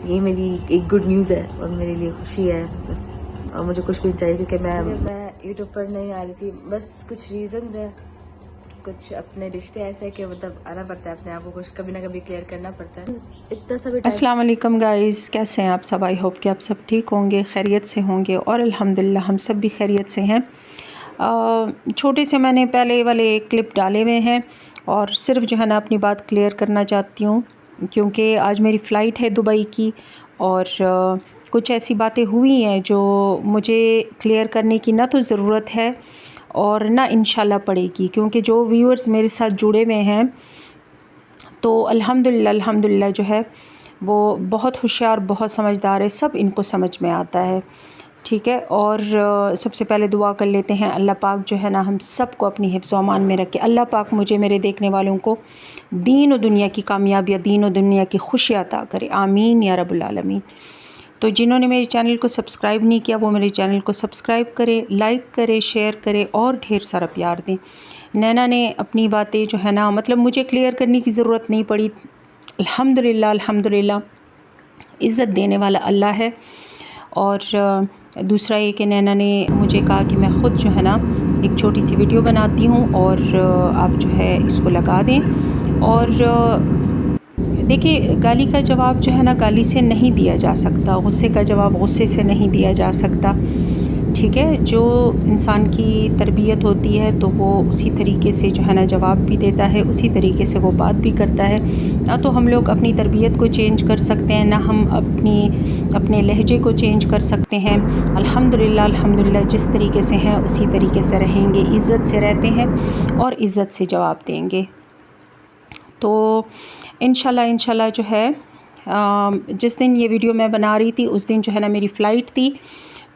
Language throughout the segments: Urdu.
یہ میری ایک گڈ نیوز ہے اور میرے لیے خوشی ہے بس، اور مجھے کچھ بھی چاہیے کیونکہ میں یوٹیوب پر نہیں آ رہی تھی، بس کچھ ریزنز ہیں، کچھ اپنے رشتے ایسے کہ مطلب آنا پڑتا ہے اپنے آپ کو کچھ کبھی نہ کبھی کلیئر کرنا پڑتا ہے اتنا سب۔ السلام علیکم گائز، کیسے ہیں آپ سب؟ آئی ہوپ کہ آپ سب ٹھیک ہوں گے، خیریت سے ہوں گے، اور الحمدللہ ہم سب بھی خیریت سے ہیں۔ چھوٹے سے میں نے پہلے والے کلپ ڈالے ہوئے ہیں اور صرف جو ہے نا اپنی بات کلیئر کرنا چاہتی ہوں کیونکہ آج میری فلائٹ ہے دبئی کی، اور کچھ ایسی باتیں ہوئی ہیں جو مجھے کلیئر کرنے کی نہ تو ضرورت ہے اور نہ انشاءاللہ پڑے گی، کیونکہ جو ویورز میرے ساتھ جڑے ہوئے ہیں تو الحمدللہ جو ہے وہ بہت ہوشیار، بہت سمجھدار ہے، سب ان کو سمجھ میں آتا ہے، ٹھیک ہے۔ اور سب سے پہلے دعا کر لیتے ہیں اللہ پاک جو ہے نا ہم سب کو اپنی حفظ و امان میں رکھے، اللہ پاک مجھے میرے دیکھنے والوں کو دین و دنیا کی کامیابی، دین و دنیا کی خوشی عطا کرے، آمین یا رب العالمین۔ تو جنہوں نے میرے چینل کو سبسکرائب نہیں کیا وہ میرے چینل کو سبسکرائب کرے، لائک کرے، شیئر کرے اور ڈھیر سارا پیار دیں۔ نینا نے اپنی باتیں جو ہے نا مطلب مجھے کلیئر کرنے کی ضرورت نہیں پڑی، الحمدللہ عزت دینے والا اللہ ہے۔ اور دوسرا یہ کہ نینا نے مجھے کہا کہ میں خود جو ہے نا ایک چھوٹی سی ویڈیو بناتی ہوں اور آپ جو ہے اس کو لگا دیں۔ اور دیکھیے گالی کا جواب جو ہے نا گالی سے نہیں دیا جا سکتا، غصے کا جواب غصے سے نہیں دیا جا سکتا، ٹھیک ہے۔ جو انسان کی تربیت ہوتی ہے تو وہ اسی طریقے سے جو ہے نا جواب بھی دیتا ہے، اسی طریقے سے وہ بات بھی کرتا ہے۔ نہ تو ہم لوگ اپنی تربیت کو چینج کر سکتے ہیں، نہ ہم اپنے لہجے کو چینج کر سکتے ہیں۔ الحمدللہ جس طریقے سے ہیں اسی طریقے سے رہیں گے، عزت سے رہتے ہیں اور عزت سے جواب دیں گے۔ تو انشاءاللہ جو ہے جس دن یہ ویڈیو میں بنا رہی تھی اس دن جو ہے نا میری فلائٹ تھی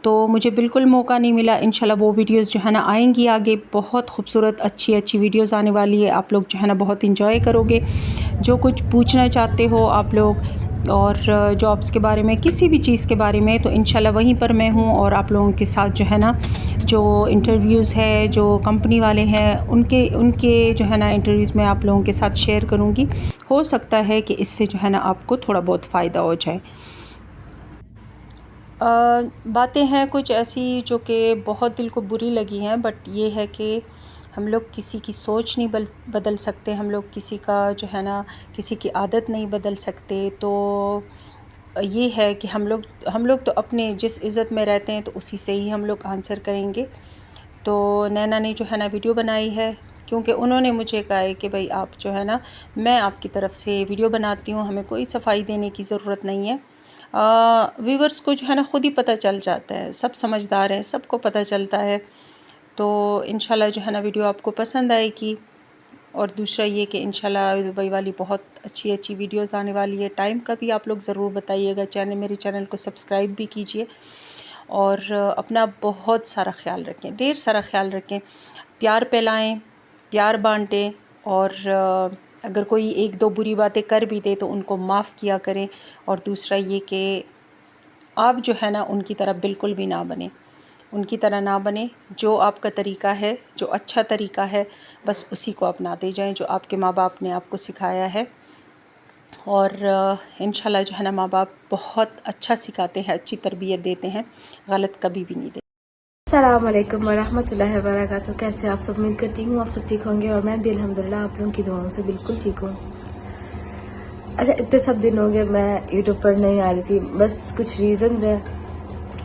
تو مجھے بالکل موقع نہیں ملا۔ انشاءاللہ وہ ویڈیوز جو ہے نا آئیں گی آگے، بہت خوبصورت اچھی ویڈیوز آنے والی ہے، آپ لوگ جو ہے نا بہت انجوائے کرو گے۔ جو کچھ پوچھنا چاہتے ہو آپ لوگ اور جابس کے بارے میں، کسی بھی چیز کے بارے میں، تو انشاءاللہ وہیں پر میں ہوں اور آپ لوگوں کے ساتھ جو ہے نا جو انٹرویوز ہے، جو کمپنی والے ہیں ان کے جو ہے نا انٹرویوز میں آپ لوگوں کے ساتھ شیئر کروں گی۔ ہو سکتا ہے کہ اس سے جو ہے نا آپ کو تھوڑا بہت فائدہ ہو جائے۔ باتیں ہیں کچھ ایسی جو کہ بہت دل کو بری لگی ہیں، بٹ یہ ہے کہ ہم لوگ کسی کی سوچ نہیں بدل سکتے، ہم لوگ کسی کا جو ہے نا کسی کی عادت نہیں بدل سکتے۔ تو یہ ہے کہ ہم لوگ تو اپنے جس عزت میں رہتے ہیں تو اسی سے ہی ہم لوگ آنسر کریں گے۔ تو نینا نے جو ہے نا ویڈیو بنائی ہے کیونکہ انہوں نے مجھے کہا ہے کہ بھائی آپ جو ہے نا میں آپ کی طرف سے ویڈیو بناتی ہوں، ہمیں کوئی صفائی دینے کی ضرورت نہیں ہے۔ ویورز کو جو ہے نا خود ہی پتہ چل جاتا ہے، سب سمجھدار ہیں، سب کو پتہ چلتا ہے۔ تو انشاءاللہ جو ہے نا ویڈیو آپ کو پسند آئے گی۔ اور دوسرا یہ کہ انشاءاللہ دبئی والی بہت اچھی ویڈیوز آنے والی ہے، ٹائم کا بھی آپ لوگ ضرور بتائیے گا، میرے چینل کو سبسکرائب بھی کیجئے اور اپنا بہت سارا خیال رکھیں، ڈھیر سارا خیال رکھیں، پیار پھیلائیں، پیار بانٹیں، اور اگر کوئی ایک دو بری باتیں کر بھی دے تو ان کو معاف کیا کریں۔ اور دوسرا یہ کہ آپ جو ہے نا ان کی طرح بالکل بھی نہ بنیں، ان کی طرح نہ بنیں، جو آپ کا طریقہ ہے، جو اچھا طریقہ ہے بس اسی کو اپناتے جائیں جو آپ کے ماں باپ نے آپ کو سکھایا ہے۔ اور انشاءاللہ جو ہے نا ماں باپ بہت اچھا سکھاتے ہیں، اچھی تربیت دیتے ہیں، غلط کبھی بھی نہیں دیتے۔ السلام علیکم ورحمۃ اللہ وبرکاتہ، کیسے آپ سب؟ امید کرتی ہوں آپ سب ٹھیک ہوں گے اور میں بھی الحمدللہ آپ لوگوں کی دعاؤں سے بالکل ٹھیک ہوں۔ اچھا اتنے سب دن ہو گئے میں یوٹیوب پر نہیں آ رہی تھی، بس کچھ ریزنز ہیں،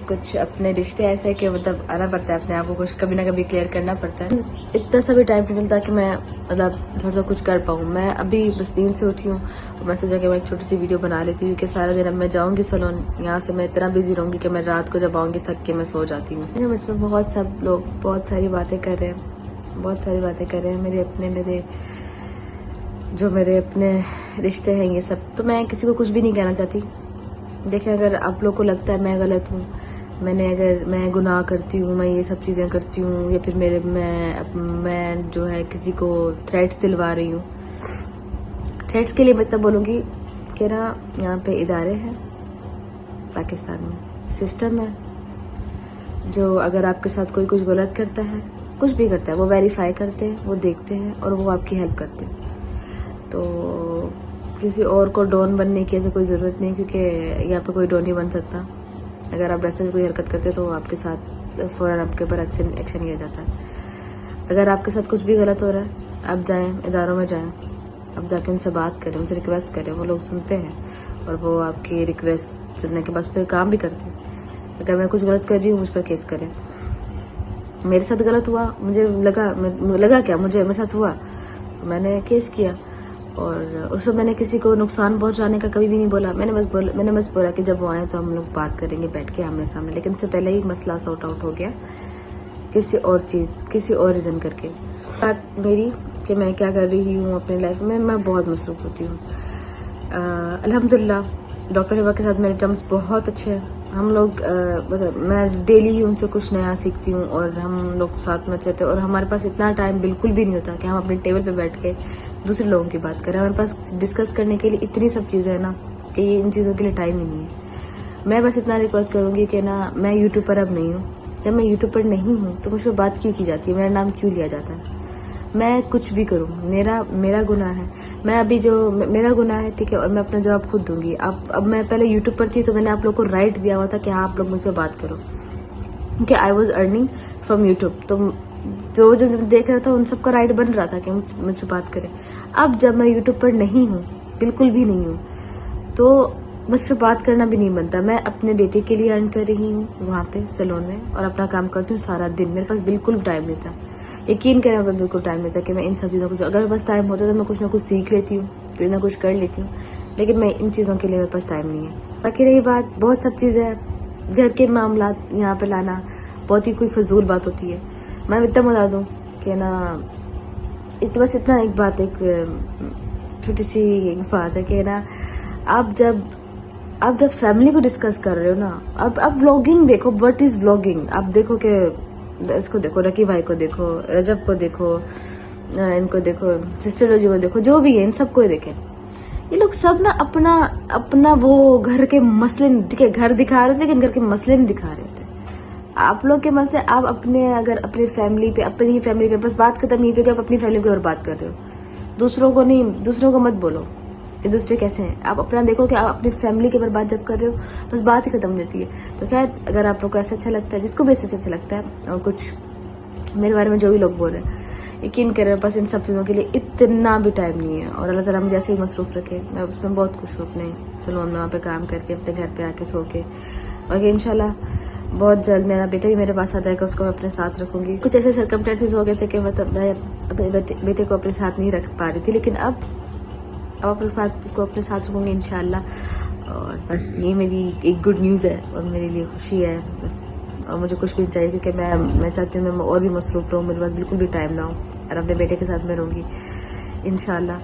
کچھ اپنے رشتے ایسے کہ مطلب آنا پڑتا ہے اپنے آپ کو کچھ کبھی نہ کبھی کلیئر کرنا پڑتا ہے، اتنا سا بھی ٹائم نہیں ملتا کہ میں مطلب تھوڑا سا کچھ کر پاؤں۔ میں ابھی بس نیند سے اٹھی ہوں اور میں سوچا کہ میں ایک چھوٹی سی ویڈیو بنا لیتی ہوں کیونکہ سارا دن اب میں جاؤں گی سلون، یہاں سے میں اتنا بزی رہوں گی کہ میں رات کو جب آؤں گی تھک کے میں سو جاتی ہوں۔ مجھ میں بہت سب لوگ بہت ساری باتیں کر رہے ہیں، میرے اپنے رشتے ہیں یہ سب، تو میں کسی کو کچھ بھی نہیں کہنا چاہتی۔ دیکھیں اگر آپ لوگ کو لگتا ہے میں غلط ہوں، اگر میں گناہ کرتی ہوں، میں یہ سب چیزیں کرتی ہوں، یا پھر میں جو ہے کسی کو تھریٹس دلوا رہی ہوں، تھریٹس کے لیے میں اتنا بولوں گی کہ نا یہاں پہ ادارے ہیں پاکستان میں، سسٹم ہے، جو اگر آپ کے ساتھ کوئی کچھ غلط کرتا ہے، کچھ بھی کرتا ہے، وہ ویریفائی کرتے ہیں، وہ دیکھتے ہیں اور وہ آپ کی ہیلپ کرتے ہیں۔ تو کسی اور کو ڈون بننے کی ایسے کوئی ضرورت نہیں، کیونکہ یہاں پہ کوئی ڈون نہیں بن سکتا. اگر آپ ایسے کوئی حرکت کرتے تو آپ کے ساتھ فوراً آپ کے اوپر ایکشن لیا جاتا ہے. اگر آپ کے ساتھ کچھ بھی غلط ہو رہا ہے، آپ جائیں اداروں میں جائیں، آپ جا کے ان سے بات کریں، ان سے ریکویسٹ کریں. وہ لوگ سنتے ہیں اور وہ آپ کی ریکویسٹ سننے کے بعد پھر کام بھی کرتے ہیں. اگر میں کچھ غلط کر رہی ہوں مجھ پر کیس کریں. میرے ساتھ غلط ہوا، مجھے لگا کیا میرے ساتھ ہوا، میں نے کیس کیا. اور اس وقت میں نے کسی کو نقصان پہنچانے کا کبھی بھی نہیں بولا. میں نے بس بولا کہ جب وہ آئیں تو ہم لوگ بات کریں گے بیٹھ کے آمنے سامنے. لیکن اس سے پہلے ہی مسئلہ سارٹ آؤٹ ہو گیا کسی اور ریزن کر کے. بات میری کہ میں کیا کر رہی ہوں اپنی لائف میں بہت مصروف ہوتی ہوں. الحمدللہ ڈاکٹر ہبا کے ساتھ میرے ٹرمز بہت اچھے ہیں. ہم لوگ مطلب میں ڈیلی ہی ان سے کچھ نیا سیکھتی ہوں اور ہم لوگ ساتھ میں چلتے ہیں. اور ہمارے پاس اتنا ٹائم بالکل بھی نہیں ہوتا کہ ہم اپنے ٹیبل پہ بیٹھ کے دوسرے لوگوں کی بات کریں. ہمارے پاس ڈسکس کرنے کے لیے اتنی سب چیزیں ہیں نا کہ یہ ان چیزوں کے لیے ٹائم ہی نہیں ہے. میں بس اتنا ریکویسٹ کروں گی کہ نا میں یوٹیوب پر اب نہیں ہوں. جب میں یوٹیوب پر نہیں ہوں تو مجھ پہ بات کیوں کی جاتی ہے، میرا نام کیوں لیا جاتا ہے. میں کچھ بھی کروں میرا گناہ ہے. میں ابھی جو میرا گناہ ہے ٹھیک ہے، اور میں اپنا جواب خود دوں گی. اب میں پہلے یوٹیوب پر تھی تو میں نے آپ لوگ کو رائٹ دیا ہوا تھا کہ ہاں آپ لوگ مجھ پہ بات کرو، کیونکہ I was earning from YouTube. تو جو دیکھ رہا تھا ان سب کا رائٹ بن رہا تھا کہ مجھ سے بات کرے. اب جب میں یوٹیوب پر نہیں ہوں، بالکل بھی نہیں ہوں، تو مجھ سے بات کرنا بھی نہیں بنتا. میں اپنے بیٹے کے لیے ارن کر رہی ہوں وہاں پہ سیلون میں اور اپنا کام کرتی ہوں سارا دن. میرے پاس بالکل ٹائم نہیں تھا، یقین کریں میرے پاس بالکل ٹائم نہیں تھا کہ میں ان سب چیزوں کو، اگر میرے پاس ٹائم ہوتا تو میں کچھ نہ کچھ سیکھ لیتی ہوں، کچھ نہ کچھ کر لیتی ہوں. لیکن میں ان چیزوں کے لیے میرے پاس ٹائم نہیں ہے. باقی رہی بات بہت سب چیزیں ہیں، گھر کے معاملات یہاں پہ لانا بہت ہی کوئی فضول بات ہوتی ہے. میں اتنا بتا دوں کہ نا بس اتنا ایک بات، ایک چھوٹی سی ایک بات ہے کہ نا آپ جب فیملی کو ڈسکس کر رہے ہو نا، اب ولاگنگ دیکھو. What is vlogging? آپ دیکھو کہ اس کو دیکھو، رکی بھائی کو دیکھو، رجب کو دیکھو، ان کو دیکھو، سسٹر روجی کو دیکھو، جو بھی ہے ان سب کو دیکھیں. یہ لوگ سب نا اپنا وہ گھر کے مسئلے دیکھے، گھر دکھا رہے تھے لیکن گھر کے مسئلے نہیں دکھا رہے تھے. آپ لوگ کے مسئلے آپ اگر اپنی فیملی پہ بس بات ختم نہیں پہ کہ آپ اپنی فیملی کے اوپر بات کر رہے ہو، دوسروں کو نہیں، دوسروں کو مت بولو کہ دوسرے کیسے ہیں. آپ اپنا دیکھو کہ آپ اپنی فیملی کے اوپر بات جب کر رہے ہو بس بات ہی ختم ہوتی ہے. تو خیر اگر آپ لوگ کو ایسا اچھا لگتا ہے، جس کو بھی ایسا اچھا لگتا ہے، اور کچھ میرے بارے میں جو بھی لوگ بول رہے ہیں، یقین کریں بس ان سب چیزوں کے لیے اتنا بھی ٹائم نہیں ہے. اور اللہ تعالیٰ مجھے ایسے ہی مصروف رکھے. میں اس میں بہت خوش ہوں اپنے سلون میں وہاں پہ کام کر کے، اپنے گھر پہ آ کے سو کے. اور انشاءاللہ بہت جلد میرا بیٹا بھی میرے پاس آ جائے گا، اس کو میں اپنے ساتھ رکھوں گی. کچھ ایسے سرکمسٹانسز ہو گئے تھے کہ مطلب میں اپنے بیٹے کو اپنے ساتھ نہیں رکھ پا رہی تھی، لیکن اب اس کو اپنے ساتھ رکھوں گی انشاءاللہ. اور بس یہ میری ایک گڈ نیوز ہے اور میرے لیے خوشی ہے بس. اور مجھے کچھ بھی چاہیے کیونکہ میں چاہتی ہوں میں اور بھی مصروف رہوں، میرے پاس بالکل بھی ٹائم نہ ہو. اور اپنے بیٹے کے ساتھ میں رہوں گی انشاءاللہ.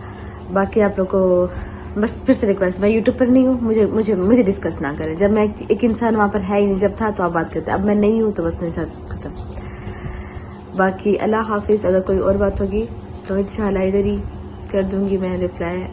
باقی آپ لوگ کو بس پھر سے ریکویسٹ، میں یوٹیوب پر نہیں ہوں، مجھے ڈسکس نہ کریں. جب میں ایک انسان وہاں پر ہے ہی نہیں، جب تھا تو آپ بات کرتے، اب میں نہیں ہوں تو بس میرے ساتھ ختم. باقی اللہ حافظ. اگر کوئی اور بات ہوگی تو انشاءاللہ ادھر ہی کر دوں گی میں رپلائی.